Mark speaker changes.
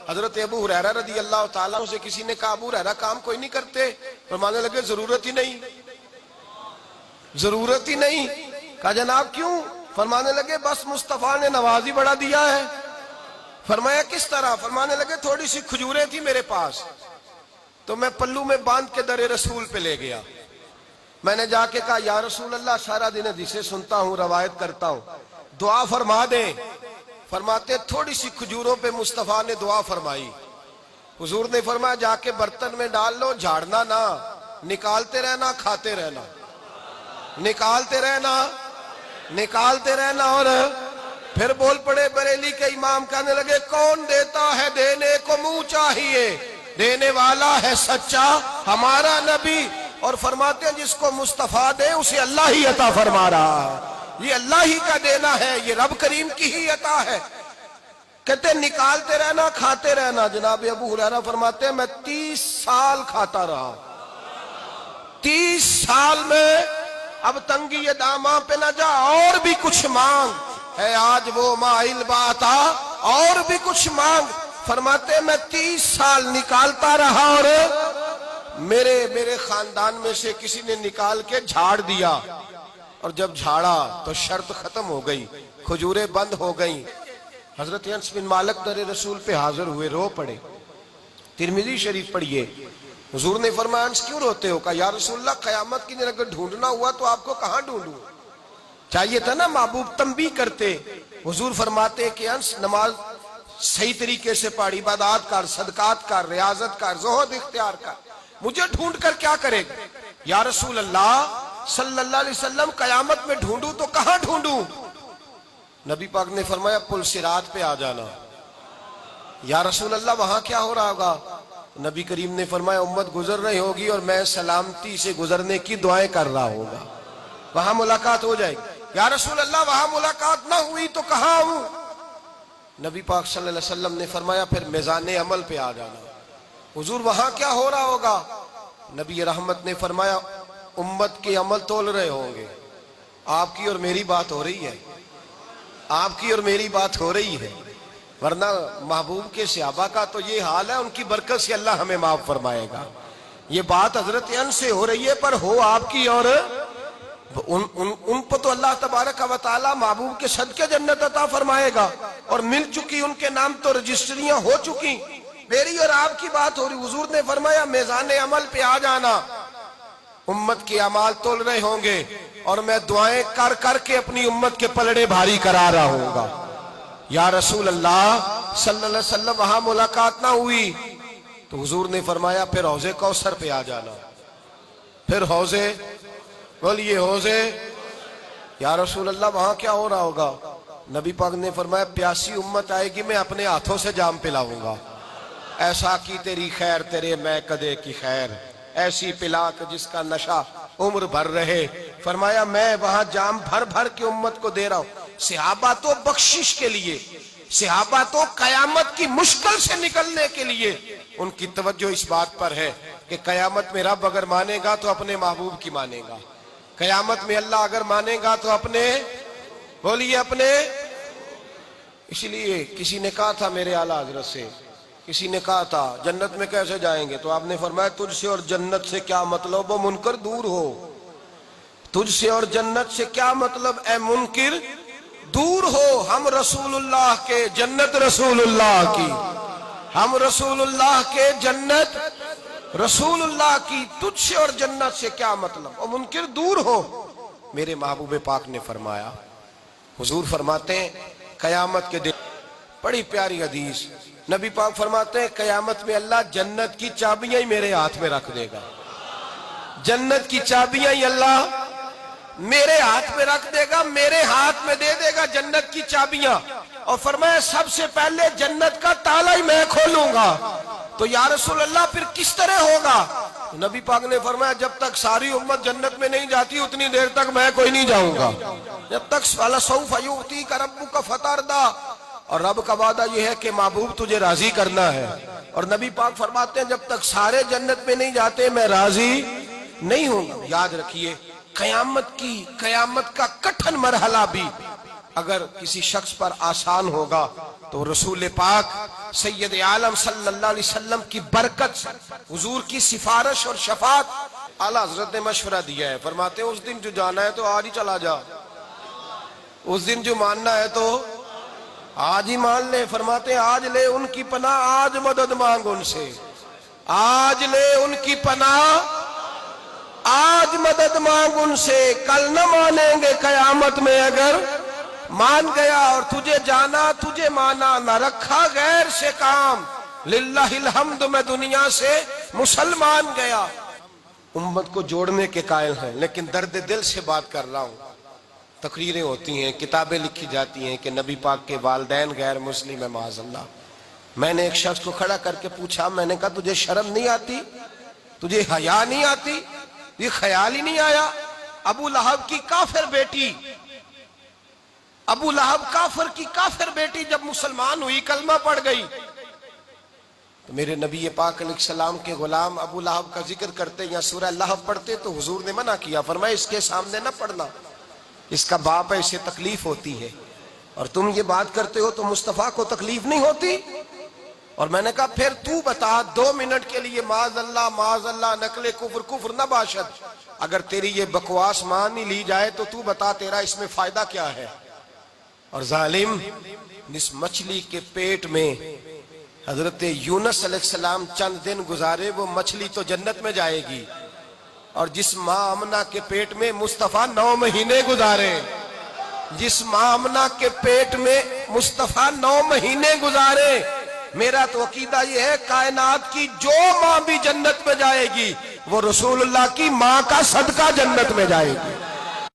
Speaker 1: حضرت ابو ہریرہ رضی اللہ تعالیٰ عنہ سے کسی نے کہا ابو ہریرہ کام کوئی نہیں کرتے؟ فرمانے لگے ضرورت ہی نہیں، ضرورت ہی نہیں۔ کہا جناب کیوں؟ فرمانے لگے بس مصطفیٰ نے نواز ہی بڑا دیا ہے۔ فرمایا کس طرح؟ فرمانے لگے تھوڑی سی کھجوریں تھی میرے پاس تو میں پلو میں باندھ کے در رسول پہ لے گیا۔ میں نے جا کے کہا یا رسول اللہ سارا دن حدیثیں سنتا ہوں، روایت کرتا ہوں، دعا فرما دیں۔ فرماتے تھوڑی سی کھجوروں پہ مصطفیٰ نے دعا فرمائی۔ حضور نے فرمایا جا کے برتن میں ڈال لو، جھاڑنا نہ، نکالتے رہنا، کھاتے رہنا، نکالتے رہنا، نکالتے رہنا۔ اور پھر بول پڑے بریلی کے امام، کہنے لگے کون دیتا ہے دینے کو منہ چاہیے، دینے والا ہے سچا ہمارا نبی۔ اور فرماتے ہیں جس کو مصطفیٰ دے اسے اللہ ہی عطا فرما رہا ہے، یہ اللہ ہی کا دینا ہے، یہ رب کریم کی ہی عطا ہے۔ کہتے نکالتے رہنا، کھاتے رہنا۔ جناب ابو ہریرہ فرماتے ہیں میں 30 سال کھاتا رہا، 30 سال میں اب تنگی یہ داماں پہ نہ جا، اور بھی کچھ مانگ ہے آج وہ مائل بات آ، اور بھی کچھ مانگ۔ فرماتے ہیں میں 30 سال نکالتا رہا اور میرے خاندان میں سے کسی نے نکال کے جھاڑ دیا، اور جب جھاڑا تو شرط ختم ہو گئی، کھجوریں بند ہو گئیں۔ حضرت انس بن مالک در رسول پہ حاضر ہوئے، رو پڑے۔ ترمذی شریف پڑھیے، حضور نے فرمایا انس کیوں روتے ہو؟ کہا یا رسول اللہ قیامت کی دن اگر ڈھونڈنا ہوا تو آپ کو کہاں ڈھونڈوں؟ چاہیے تھا نا محبوب تنبیہ کرتے۔ حضور فرماتے کہ انس نماز صحیح طریقے سے پڑھ، عبادات کر، صدقات کر، ریاضت کر، زہد اختیار کر، مجھے ڈھونڈ کر کیا کرے گا؟ یا رسول اللہ صلی اللہ علیہ وسلم قیامت میں ڈھونڈوں تو کہاں ڈھونڈوں؟ نبی پاک نے فرمایا پل صراط پہ آ جانا۔ یا رسول اللہ وہاں کیا ہو رہا ہوگا؟ نبی کریم نے فرمایا امت گزر رہی ہوگی اور میں سلامتی سے گزرنے کی دعائیں کر رہا ہوگا، وہاں ملاقات ہو جائے گی۔ یا رسول اللہ وہاں ملاقات نہ ہوئی تو کہاں ہوں؟ نبی پاک صلی اللہ علیہ وسلم نے فرمایا پھر میزان عمل پہ آ جانا۔ حضور وہاں کیا ہو رہا ہوگا؟ نبی رحمت نے فرمایا امت کے عمل تول رہے ہوں گے۔ آپ کی اور میری بات ہو رہی ہے، آپ کی اور میری بات ہو رہی ہے، ورنہ محبوب کے صحابہ کا تو یہ حال ہے، ان کی برکت سے اللہ ہمیں معاف فرمائے گا۔ یہ بات حضرت انس سے ہو رہی ہے، پر ہو آپ کی اور ان پر تو اللہ تبارک و تعالی محبوب کے صدقے جنت عطا فرمائے گا، اور مل چکی ان کے نام تو رجسٹریاں ہو چکی، میری اور آپ کی بات ہو رہی۔ حضور نے فرمایا میزان عمل پہ آ جانا، امت کے اعمال تول رہے ہوں گے، اور میں دعائیں کر کر کے اپنی امت کے پلڑے بھاری کرا رہا ہوں گا۔ یا رسول اللہ صلی اللہ علیہ وسلم وہاں ملاقات نہ ہوئی تو حضور نے فرمایا پھر حوض کوثر پہ آ جانا۔ پھر حوض، بولیے حوض، یا رسول اللہ وہاں کیا ہو رہا ہوگا؟ نبی پاک نے فرمایا پیاسی امت آئے گی، میں اپنے ہاتھوں سے جام پلاؤں گا، ایسا کی تیری خیر تیرے میں کدے کی خیر، ایسی پلا کہ جس کا نشہ عمر بھر رہے۔ فرمایا میں وہاں جام بھر بھر کے امت کو دے رہا ہوں۔ صحابہ تو بخشش کے لیے، صحابہ تو قیامت کی مشکل سے نکلنے کے لیے ان کی توجہ اس بات پر ہے کہ قیامت میں رب اگر مانے گا تو اپنے محبوب کی مانے گا، قیامت میں اللہ اگر مانے گا تو اپنے، بولیے اپنے۔ اسی لیے کسی نے کہا تھا میرے اعلیٰ حضرت سے، کسی نے کہا تھا جنت میں کیسے جائیں گے؟ تو آپ نے فرمایا تجھ سے اور جنت سے کیا مطلب؟ وہ منکر دور ہو۔ تجھ سے اور جنت سے کیا مطلب اے منکر؟ دور ہو۔ ہم رسول اللہ کے، جنت رسول اللہ کی، ہم رسول اللہ کے، جنت رسول اللہ کی، تجھ سے اور جنت سے کیا مطلب؟ اور منکر دور ہو۔ میرے محبوب پاک نے فرمایا، حضور فرماتے ہیں قیامت کے دن، بڑی پیاری حدیث، نبی پاک فرماتے ہیں قیامت میں اللہ جنت کی چابیاں ہی میرے ہاتھ میں رکھ دے گا، جنت کی چابیاں ہی اللہ میرے ہاتھ میں رکھ دے گا، میرے ہاتھ میں دے دے گا جنت کی چابیاں، اور فرمایا سب سے پہلے جنت کا تالا ہی میں کھولوں گا۔ تو یا رسول اللہ پھر کس طرح ہوگا؟ نبی پاک نے فرمایا جب تک ساری امت جنت میں نہیں جاتی اتنی دیر تک میں کوئی نہیں جاؤں گا، جب تک سوف یؤتیک ربک فترضی، اور رب کا وعدہ یہ ہے کہ محبوب تجھے راضی کرنا ہے، اور نبی پاک فرماتے ہیں جب تک سارے جنت میں نہیں جاتے میں راضی نہیں ہوں گا۔ یاد رکھیے قیامت کا کٹھن مرحلہ بھی اگر کسی شخص پر آسان ہوگا تو رسول پاک سید عالم صلی اللہ علیہ وسلم کی برکت، حضور کی سفارش اور شفاعت۔ اعلیٰ حضرت نے مشورہ دیا ہے، فرماتے ہیں اس دن جو جانا ہے تو آج ہی چلا جا، اس دن جو ماننا ہے تو آج ہی مان لے۔ فرماتے ہیں آج لے ان کی پناہ، آج مدد مانگ ان سے، آج لے ان کی پناہ، آج مدد مانگ ان سے، کل نہ مانیں گے قیامت میں۔ اگر مان گیا اور تجھے جانا، تجھے مانا، نہ رکھا غیر سے کام، للہ الحمد میں دنیا سے مسلمان گیا۔ امت کو جوڑنے کے قائل ہیں، لیکن درد دل سے بات کر رہا ہوں۔ تقریریں ہوتی ہیں، کتابیں لکھی جاتی ہیں کہ نبی پاک کے والدین غیر مسلم ہیں، معاذ اللہ۔ میں نے ایک شخص کو کھڑا کر کے پوچھا، میں نے کہا تجھے شرم نہیں آتی، تجھے حیا نہیں آتی، یہ خیال ہی نہیں آیا؟ ابو لہب کی کافر بیٹی، ابو لہب کافر کی کافر بیٹی جب مسلمان ہوئی، کلمہ پڑھ گئی، تو میرے نبی پاک علیہ السلام کے غلام ابو لہب کا ذکر کرتے یا سورہ لہب پڑھتے تو حضور نے منع کیا، فرمایا اس کے سامنے نہ پڑھنا، اس کا باپ ہے، اسے تکلیف ہوتی ہے۔ اور تم یہ بات کرتے ہو تو مصطفیٰ کو تکلیف نہیں ہوتی؟ اور میں نے کہا پھر تو بتا، 2 منٹ کے لیے معاذ اللہ نقل کفر، کفر نہ باشد، اگر تیری یہ بکواس مان ہی لی جائے تو بتا تیرا اس میں فائدہ کیا ہے؟ اور ظالم، اس مچھلی کے پیٹ میں حضرت یونس علیہ السلام چند دن گزارے، وہ مچھلی تو جنت میں جائے گی، اور جس ماں آمنہ کے پیٹ میں مصطفیٰ 9 مہینے گزارے، جس ماں آمنہ کے پیٹ میں مصطفیٰ 9 مہینے گزارے، میرا تو عقیدہ یہ ہے کائنات کی جو ماں بھی جنت میں جائے گی وہ رسول اللہ کی ماں کا صدقہ جنت میں جائے گی۔